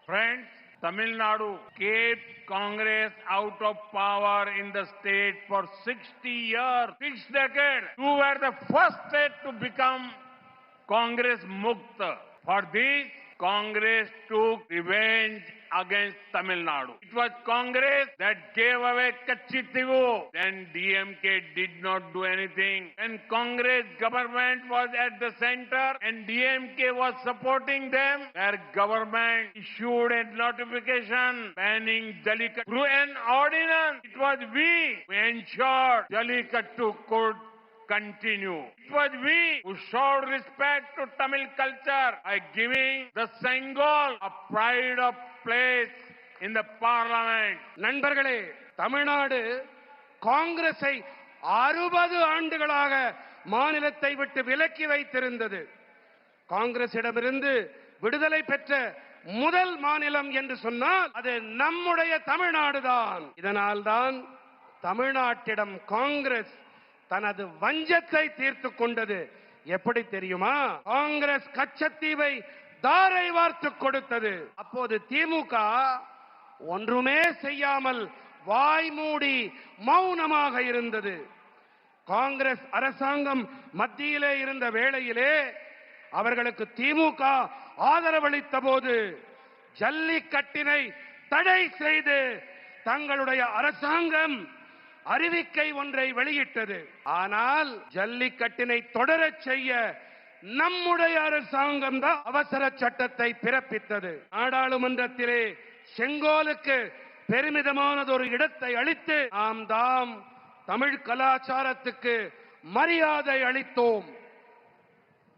Friends, Tamil Nadu kept Congress out of power in the state for 60 years, 6 decades. You were the first state to become Congress Mukta. For this, Congress took revenge against Tamil Nadu. It was Congress that gave away Kachitivu. Then DMK did not do anything. When Congress government was at the center and DMK was supporting them, their government issued a notification banning Jallikattu through an ordinance. It was we who ensured Jallikattu could continue. It was we who showed respect to Tamil culture by giving the Sengol a pride of place in the parliament. நண்பர்களே, தமிழ்நாடு காங்கிரஸை 60 ஆண்டுகளாக மாநிலத்தை விட்டு விலக்கி வைத்திருந்தது. காங்கிரசிடமிருந்து விடுதலை பெற்ற முதல் மாநிலம் என்று சொன்னால் அது நம்முடைய தமிழ்நாடுதான். இதனால்தான் தமிழ்நாட்டிடம் காங்கிரஸ் தனது வஞ்சத்தை தீர்த்துக் கொண்டது. எப்படி தெரியுமா? காங்கிரஸ் கச்சத்தீவை தாரை வார்த்து கொடுத்தது. அப்போது திமுக ஒன்றுமே செய்யாமல் வாய் மூடி மௌனமாக இருந்தது. காங்கிரஸ் அரசாங்கம் மத்தியிலே இருந்த வேளையிலே அவர்களுக்கு திமுக ஆதரவளித்த போது ஜல்லிக்கட்டினை தடை செய்து தங்களுடைய அரசாங்கம் அறிவிக்கை ஒன்றை வெளியிட்டது. ஆனால் ஜல்லிக்கட்டினை தொடரச் செய்ய நம்முடைய அரசாங்கம் தான் அவசர சட்டத்தை பிறப்பித்தது. நாடாளுமன்றத்திலே செங்கோலுக்கு பெருமிதமானது ஒரு இடத்தை அளித்து நாம் தமிழ் கலாச்சாரத்துக்கு மரியாதை அளித்தோம்.